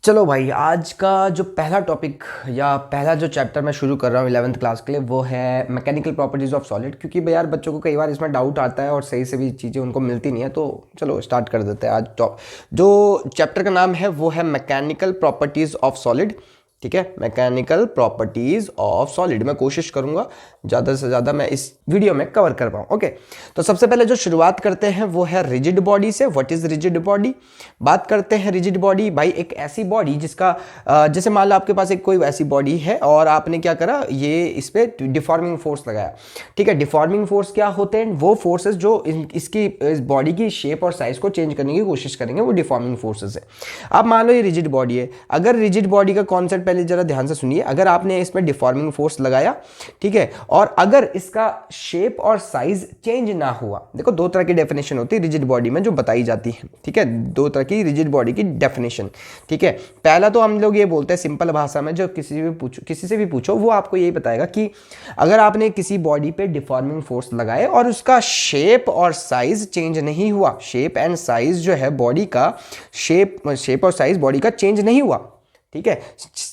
चलो भाई, आज का जो पहला टॉपिक या पहला जो चैप्टर मैं शुरू कर रहा हूँ 11th क्लास के लिए वो है मैकेनिकल प्रॉपर्टीज़ ऑफ सॉलिड। क्योंकि भाई यार बच्चों को कई बार इसमें डाउट आता है और सही से भी चीज़ें उनको मिलती नहीं है। तो चलो स्टार्ट कर देते हैं। आज जो चैप्टर का नाम है वो है मैकेनिकल प्रॉपर्टीज़ ऑफ सॉलिड। ठीक है, मैकेनिकल प्रॉपर्टीज ऑफ सॉलिड। मैं कोशिश करूंगा ज़्यादा से ज़्यादा मैं इस वीडियो में कवर कर पाऊँ। ओके, तो सबसे पहले जो शुरुआत करते हैं वो है रिजिड बॉडी से। What is rigid body? बात करते हैं रिजिड बॉडी। भाई एक ऐसी बॉडी जिसका जैसे मान लो आपके पास एक कोई ऐसी बॉडी है और आपने क्या करा, ये इस पर डिफॉर्मिंग फोर्स लगाया। ठीक है, डिफॉर्मिंग फोर्स क्या होते हैं? वो फोर्सेस जो इसकी इस बॉडी की शेप और साइज को चेंज करने की कोशिश करेंगे, वो डिफॉर्मिंग फोर्सेस है। अब मान लो ये रिजिड बॉडी है। अगर रिजिड बॉडी का कॉन्सेप्ट पहले जरा ध्यान से सुनिए। अगर आपने इसमें डिफॉर्मिंग फोर्स लगाया, ठीक है, और अगर इसका शेप और साइज चेंज ना हुआ, देखो दो तरह की डेफिनेशन होती है रिजिड बॉडी में जो बताई जाती है। ठीक है, दो तरह की रिजिड बॉडी की डेफिनेशन। ठीक है, पहला तो हम लोग ये बोलते हैं सिंपल भाषा में, जो किसी से भी पूछो वो आपको यही बताएगा कि अगर आपने किसी बॉडी पे डिफॉर्मिंग फोर्स लगाए और उसका शेप और साइज चेंज नहीं हुआ, शेप एंड साइज जो है बॉडी का, शेप और साइज बॉडी का चेंज नहीं हुआ, ठीक है,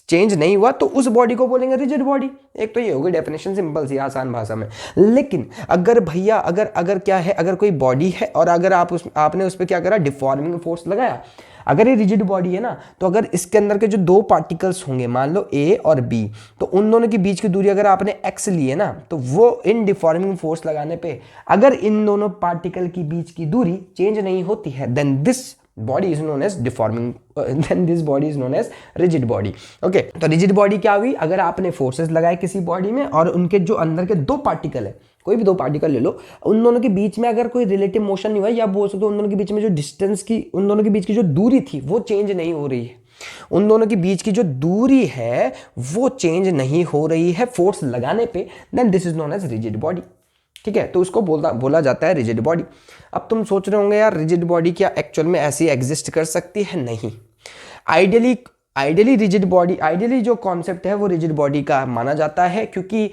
चेंज नहीं हुआ, तो उस बॉडी को बोलेंगे रिजिड बॉडी। एक तो ये होगी डेफिनेशन, सिंपल सी आसान भाषा में। लेकिन अगर भैया अगर क्या है, अगर कोई बॉडी है और अगर आपने उस पर क्या करा, डिफॉर्मिंग फोर्स लगाया, अगर ये रिजिड बॉडी है ना, तो अगर इसके अंदर के जो दो पार्टिकल्स होंगे, मान लो ए और बी, तो उन दोनों के बीच की दूरी अगर आपने एक्स ली है ना, तो वो इन डिफॉर्मिंग फोर्स लगाने पे अगर इन दोनों पार्टिकल की बीच की दूरी चेंज नहीं होती है, then this body is known as deforming, then this body is known as rigid body. Okay, तो रिजिड बॉडी क्या हुई? अगर आपने फोर्सेस लगाए किसी बॉडी में और उनके जो अंदर के दो पार्टिकल है, कोई भी दो पार्टिकल ले लो, उन दोनों के बीच में अगर कोई रिलेटिव मोशन नहीं हुआ, या बोल सकते हो उन दोनों के बीच में जो डिस्टेंस की, उन दोनों के बीच की जो दूरी थी वो चेंज नहीं हो रही है, उन दोनों के बीच की जो दूरी है वो चेंज नहीं हो रही है फोर्स लगाने पे, then this is known as rigid body. ठीक है, तो उसको बोला जाता है रिजिड बॉडी। अब तुम सोच रहे होंगे यार रिजिड बॉडी क्या एक्चुअल में ऐसी एग्जिस्ट कर सकती है? नहीं। आइडियली रिजिड बॉडी, आइडियली जो कॉन्सेप्ट है वो रिजिड बॉडी का माना जाता है, क्योंकि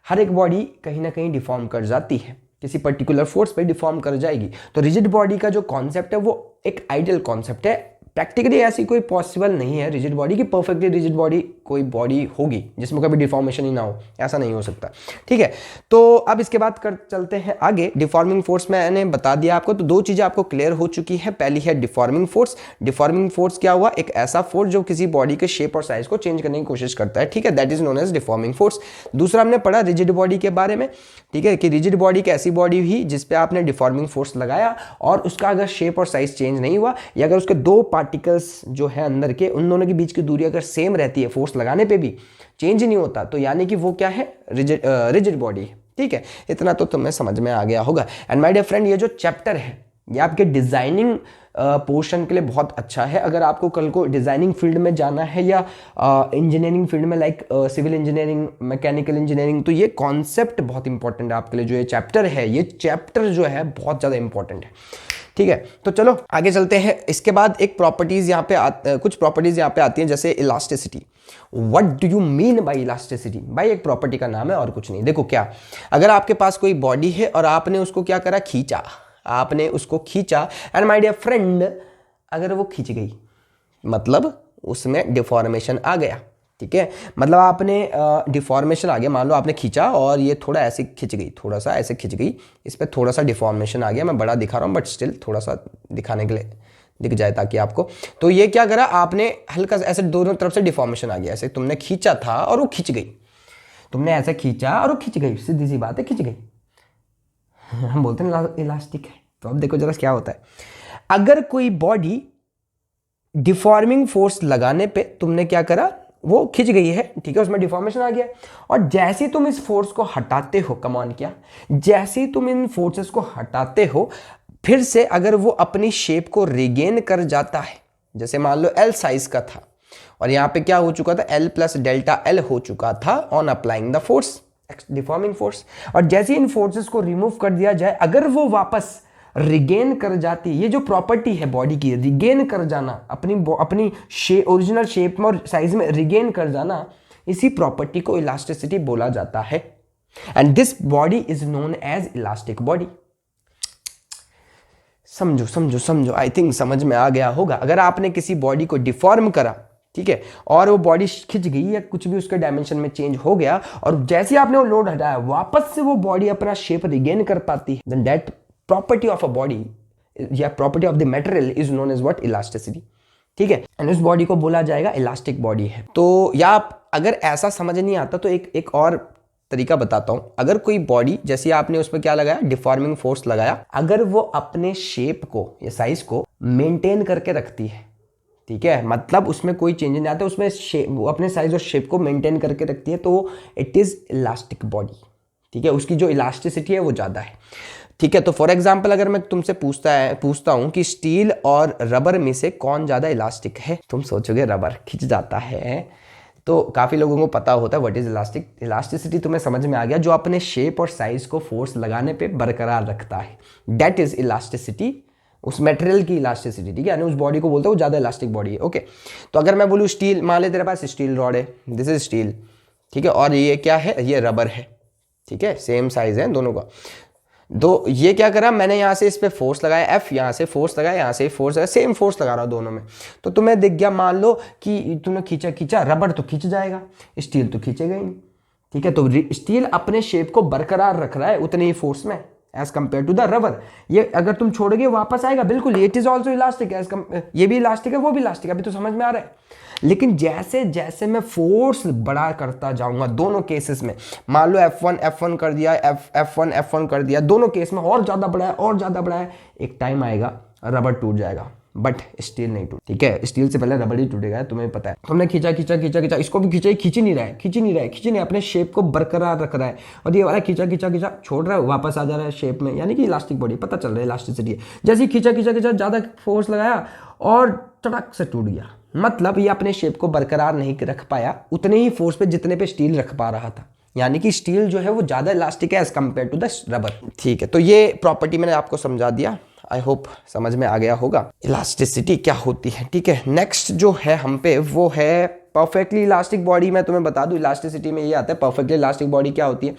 हर एक बॉडी कहीं ना कहीं डिफॉर्म कर जाती है, किसी पर्टिकुलर फोर्स पे डिफॉर्म कर जाएगी। तो रिजिड बॉडी का जो कॉन्सेप्ट है वो एक आइडियल कॉन्सेप्ट है। प्रैक्टिकली ऐसी कोई पॉसिबल नहीं है रिजिड बॉडी की परफेक्टली रिजिड बॉडी कोई बॉडी होगी जिसमें कभी डिफॉर्मेशन ही ना हो, ऐसा नहीं हो सकता। ठीक है, तो अब इसके बाद चलते हैं आगे। डिफॉर्मिंग फोर्स मैंने बता दिया आपको, तो दो चीजें आपको क्लियर हो चुकी है। पहली है डिफॉर्मिंग फोर्स। डिफॉर्मिंग फोर्स क्या हुआ? एक ऐसा फोर्स जो किसी बॉडी के शेप और साइज को चेंज करने की कोशिश करता है। ठीक है, that is known as deforming force. दूसरा हमने पढ़ा रिजिड बॉडी के बारे में। ठीक है, कि रिजिड बॉडी एक ऐसी बॉडी हुई जिसपे आपने डिफॉर्मिंग फोर्स लगाया और उसका अगर शेप और साइज चेंज नहीं हुआ, या अगर उसके दो पार्टिकल्स जो है अंदर के, उन दोनों के बीच की दूरी अगर सेम रहती है, फोर्स लगाने पे भी चेंज नहीं होता, तो यानी कि वो क्या है? रिजिड बॉडी है। ठीक है, इतना तो तुम्हें समझ में आ गया होगा। एंड माय डियर फ्रेंड, ये जो चैप्टर है ये आपके डिजाइनिंग पोर्शन के लिए बहुत अच्छा है। अगर आपको कल को डिजाइनिंग फील्ड में जाना है या इंजीनियरिंग फील्ड में, like civil engineering, mechanical engineering, तो ये कॉन्सेप्ट बहुत इंपॉर्टेंट है आपके लिए। जो ये चैप्टर है, ये चैप्टर जो है बहुत ज़्यादा इंपॉर्टेंट है। ठीक है, तो चलो आगे चलते हैं। इसके बाद एक प्रॉपर्टीज यहाँ पे कुछ प्रॉपर्टीज यहाँ पे आती हैं, जैसे elasticity. What do you mean by elasticity? भाई एक प्रॉपर्टी का नाम है और कुछ नहीं। देखो क्या, अगर आपके पास कोई बॉडी है और आपने उसको क्या करा, खींचा, आपने उसको खींचा, एंड माय डियर फ्रेंड अगर वो खींच गई, मतलब उसमें डिफॉर्मेशन आ गया। ठीक है, मतलब आपने डिफॉर्मेशन आ गया, मान लो आपने खींचा और ये थोड़ा ऐसे खिंच गई, थोड़ा सा ऐसे खिंच गई, इस पर थोड़ा सा डिफॉर्मेशन आ गया। मैं बड़ा दिखा रहा हूँ बट स्टिल थोड़ा सा दिखाने के लिए दिख जाए ताकि आपको। तो ये क्या करा आपने, हल्का सा ऐसे दोनों तरफ से डिफॉर्मेशन आ गया। ऐसे तुमने खींचा था और वो खिंच गई, तुमने ऐसे खींचा और वो खिंच गई, सीधी सी बात है, खिंच गई। हम बोलते हैं इलास्टिक है। तो अब देखो जरा क्या होता है, अगर कोई बॉडी डिफॉर्मिंग फोर्स लगाने पे तुमने क्या करा, वो खिंच गई है, ठीक है, उसमें डिफॉर्मेशन आ गया, और जैसे ही तुम इस फोर्स को हटाते हो, कमान क्या, जैसे ही तुम इन फोर्सेस को हटाते हो, फिर से अगर वो अपनी शेप को रिगेन कर जाता है, जैसे मान लो एल साइज का था और यहां पे क्या हो चुका था, एल प्लस डेल्टा एल हो चुका था on applying the force, deforming force, और जैसे इन फोर्सेस को रिमूव कर दिया जाए, अगर वो वापस रिगेन कर जाती, ये जो प्रॉपर्टी है बॉडी की, रिगेन कर जाना, अपनी ओरिजिनल शेप में और साइज में रिगेन कर जाना, इसी प्रॉपर्टी को इलास्टिसिटी बोला जाता है। And this body is known as elastic body. समझो समझो समझो, आई थिंक समझ में आ गया होगा। अगर आपने किसी बॉडी को डिफॉर्म करा, ठीक है, और वो बॉडी खिंच गई या कुछ भी उसके डायमेंशन में चेंज हो गया और जैसे ही आपने वो लोड हटाया वापस से वो बॉडी अपना शेप रिगेन कर पाती है, then that property of a body या property of the material is known as what, elasticity. ठीक है, एंड उस बॉडी को बोला जाएगा इलास्टिक बॉडी है। तो या आप अगर ऐसा समझ नहीं आता तो एक और तरीका बताता हूं। अगर कोई बॉडी, जैसे आपने उस पर क्या लगाया, डिफॉर्मिंग फोर्स लगाया, अगर वो अपने शेप को या साइज को मेंटेन करके रखती है, ठीक है, मतलब उसमें कोई चेंज नहीं आता, उसमें वो अपने साइज और शेप को मेंटेन करके रखती है, तो इट इज इलास्टिक बॉडी। ठीक है, उसकी जो इलास्टिसिटी है वो ज्यादा है। ठीक है, तो फॉर एग्जाम्पल अगर मैं तुमसे पूछता हूं कि स्टील और रबर में से कौन ज्यादा इलास्टिक है, तुम सोचोगे रबर, खिंच जाता है। तो काफी लोगों को पता होता है व्हाट इज इलास्टिक। इलास्टिसिटी तुम्हें समझ में आ गया, जो अपने शेप और साइज को फोर्स लगाने पे बरकरार रखता है, दैट इज इलास्टिसिटी, उस मटेरियल की इलास्टिसिटी। ठीक है, यानी उस बॉडी को बोलते हैं वो ज्यादा इलास्टिक बॉडी है। ओके, तो अगर मैं बोलूँ स्टील, मान ले तेरे पास स्टील रॉड है, दिस इज स्टील, ठीक है, और ये क्या है, ये रबर है, ठीक है, सेम साइज है दोनों का। तो ये क्या करा, मैंने यहाँ से इस पे फोर्स लगाया एफ, यहाँ से फोर्स लगाया, यहाँ से फोर्स लगाया, सेम फोर्स लगा रहा हूँ दोनों में, तो तुम्हें दिख गया, मान लो कि तुमने खींचा, रबर तो खींच जाएगा, स्टील तो खींचेगा ही नहीं। ठीक है, तो स्टील अपने शेप को बरकरार रख रहा है उतने ही फोर्स में as compare to the rubber. ये अगर तुम छोड़ोगे वापस आएगा, बिल्कुल, इट इज ऑल्सो इलास्टिक, ये भी इलास्टिक है, वो भी इलास्टिक है, अभी तो समझ में आ रहा है। लेकिन जैसे जैसे मैं फोर्स बड़ा करता जाऊंगा दोनों केसेस में, मान लो F1 कर दिया, F1 कर दिया, दोनों केस में और ज्यादा बड़ा है और ज्यादा बड़ा है, एक टाइम आएगा रबर टूट जाएगा, बट स्टील नहीं टूट। ठीक है, स्टील से पहले रबर ही टूटेगा, तुम्हें पता है। तुमने खींचा, इसको भी खींच ही नहीं रहा है, अपने शेप को बरकरार रख रहा है, और ये वाला खींचा छोड़ रहा है, वापस आ जा रहा है शेप में, यानी कि इलास्टिक बॉडी, पता चल रहा है इलास्टिसिटी है। जैसे ही खींचा ज्यादा फोर्स लगाया और चटक से टूट गया, मतलब ये अपने शेप को बरकरार नहीं रख पाया उतने ही फोर्स पे जितने पे स्टील रख पा रहा था, यानी कि स्टील जो है वो ज्यादा इलास्टिक है as compare to the rubber. ठीक है, तो ये प्रॉपर्टी मैंने आपको समझा दिया, आई होप समझ में आ गया होगा इलास्टिसिटी क्या होती है। ठीक है, नेक्स्ट जो है हम पे वो है परफेक्टली इलास्टिक बॉडी। मैं तुम्हें बता दूं, इलास्टिसिटी में ये आता है परफेक्टली इलास्टिक बॉडी क्या होती है।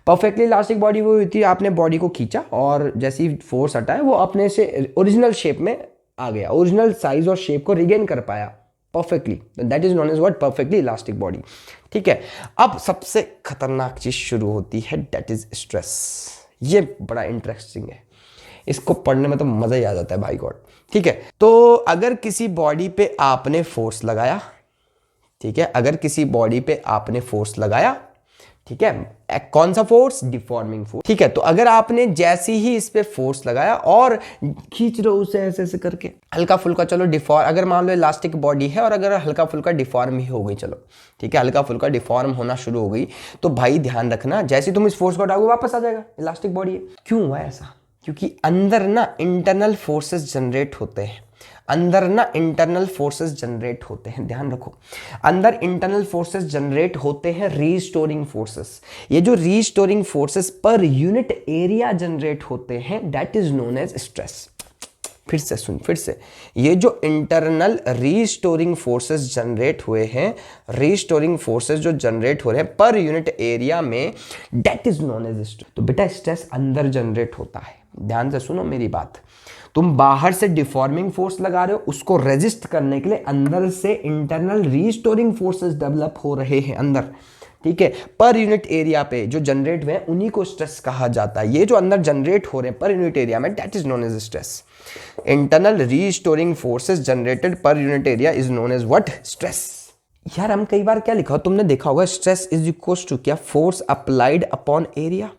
परफेक्टली इलास्टिक बॉडी वो होती है, आपने बॉडी को खींचा और जैसे ही फोर्स हटाया वो अपने से ओरिजिनल शेप में आ गया, ओरिजिनल साइज और शेप को रिगेन कर पाया perfectly, that is known as what, perfectly elastic body. ठीक है, अब सबसे खतरनाक चीज शुरू होती है, दैट इज स्ट्रेस। ये बड़ा इंटरेस्टिंग है, इसको पढ़ने में तो मजा ही आ जाता है भाई गॉड। ठीक है, तो अगर किसी बॉडी पे आपने फोर्स लगाया, ठीक है, अगर किसी बॉडी पे आपने फोर्स लगाया, ठीक है, कौन सा फोर्स, डिफॉर्मिंग फोर्स। ठीक है, तो अगर आपने जैसे ही इस पे फोर्स लगाया और खींच रहे हो उसे ऐसे ऐसे करके, हल्का फुल्का, चलो डिफॉर्म, अगर मान लो इलास्टिक बॉडी है और अगर हल्का फुल्का डिफॉर्म ही हो गई, चलो ठीक है, हल्का फुल्का डिफॉर्म होना शुरू हो गई, तो भाई ध्यान रखना, जैसे तुम इस फोर्स को हटाओगे वापस आ जाएगा, इलास्टिक बॉडी है। क्यों हुआ ऐसा? क्योंकि अंदर ना इंटरनल फोर्सेस जनरेट होते हैं, अंदर ना इंटरनल फोर्सेस जनरेट होते हैं, ध्यान रखो, अंदर इंटरनल फोर्सेस जनरेट होते हैं, रीस्टोरिंग फोर्सेस। ये जो restoring forces per unit area generate होते हैं, that is known as stress. फिर से सुन, फिर से, ये जो इंटरनल रीस्टोरिंग फोर्सेस जनरेट हुए हैं, रीस्टोरिंग फोर्सेस जो जनरेट हो रहे हैं पर यूनिट एरिया में, that is known as stress. तो बेटा स्ट्रेस अंदर जनरेट होता है, ध्यान से सुनो मेरी बात। तुम बाहर से डिफॉर्मिंग फोर्स लगा रहे हो, उसको रेजिस्ट करने के लिए अंदर से इंटरनल रीस्टोरिंग फोर्सेस डेवलप हो रहे हैं अंदर, ठीक है, पर यूनिट एरिया पे जो जनरेट हुए हैं उन्हीं को स्ट्रेस कहा जाता है। ये जो अंदर जनरेट हो रहे हैं पर यूनिट एरिया में, that is known as stress. Internal restoring forces generated per unit area is known as what, stress. यार हम कई बार क्या लिखा हो, तुमने देखा होगा, स्ट्रेस इज इक्वल टू क्या, force applied upon area,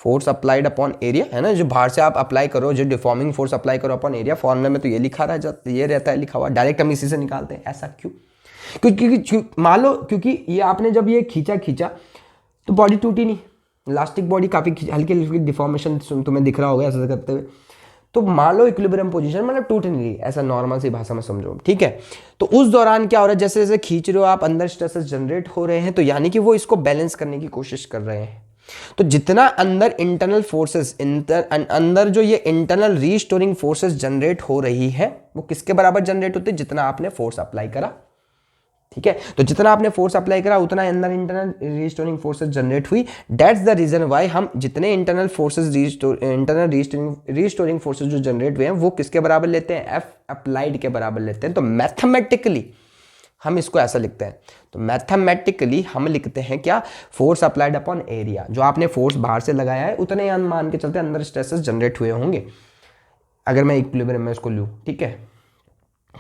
force applied upon area, है ना, जो बाहर से आप अप्लाई करो, जो डिफॉर्मिंग फोर्स अप्लाई करो अपॉन एरिया। फॉर्मूला में तो ये लिखा रहा जाता, ये रहता है लिखा हुआ, डायरेक्ट हम इसी से निकालते हैं। ऐसा क्यों? क्योंकि मान लो, क्योंकि ये आपने जब ये खींचा तो बॉडी टूटी नहीं, इलास्टिक बॉडी काफी हल्की हल्की डिफॉर्मेशन तुम्हें दिख रहा होगा ऐसा करते हुए, तो मान लो इक्विलिब्रियम पोजीशन, मतलब टूट नहीं रही, ऐसा नॉर्मल सी भाषा में समझो, ठीक है। तो उस दौरान क्या हो रहा है, जैसे जैसे खींच रहे हो आप, अंदर स्ट्रेसेस जनरेट हो रहे हैं, तो यानी कि वो इसको बैलेंस करने की कोशिश कर रहे हैं। तो जितना अंदर इंटरनल फोर्सेस, अंदर जो ये इंटरनल रीस्टोरिंग फोर्सेस जनरेट हो रही है, वो किसके बराबर जनरेट होते हैं, जितना आपने फोर्स अप्लाई करा, ठीक है। तो जितना आपने फोर्स अप्लाई करा उतना अंदर इंटरनल रीस्टोरिंग फोर्सेस जनरेट हुई। दैट्स द रीजन वाई हम जितने internal forces internal restoring forces जो जनरेट हुए हैं वो किसके बराबर लेते हैं, एफ अप्लाइड के बराबर लेते हैं। तो मैथमेटिकली हम इसको ऐसा लिखते हैं, तो मैथमेटिकली हम लिखते हैं क्या, फोर्स अप्लाइड अपॉन एरिया। जो आपने फोर्स बाहर से लगाया है उतने मान के चलते अंदर स्ट्रेसेस जनरेट हुए होंगे, अगर मैं इक्विलिब्रियम में इसको लूँ, ठीक है।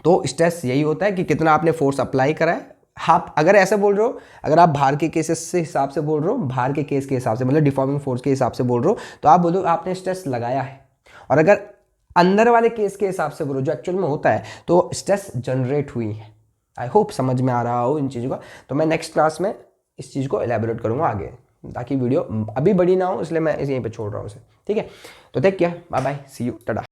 तो स्ट्रेस यही होता है कि कितना आपने फोर्स अप्लाई करा है। आप अगर ऐसे बोल रहे हो, अगर आप बाहर के केसेस से हिसाब से बोल रहे हो, बाहर के केस के हिसाब से मतलब डिफॉर्मिंग फोर्स के हिसाब से बोल रहे हो, तो आप बोलो आपने स्ट्रेस लगाया है। और अगर अंदर वाले केस के हिसाब से बोलो जो एक्चुअल में होता है, तो स्ट्रेस जनरेट हुई है। आई होप समझ में आ रहा हो इन चीज़ों का। तो मैं नेक्स्ट क्लास में इस चीज़ को एलैबोरेट करूँगा आगे, ताकि वीडियो अभी बड़ी ना हो, इसलिए मैं यहीं पे छोड़ रहा हूँ उसे, ठीक है। तो take care, bye bye, see you, Tata.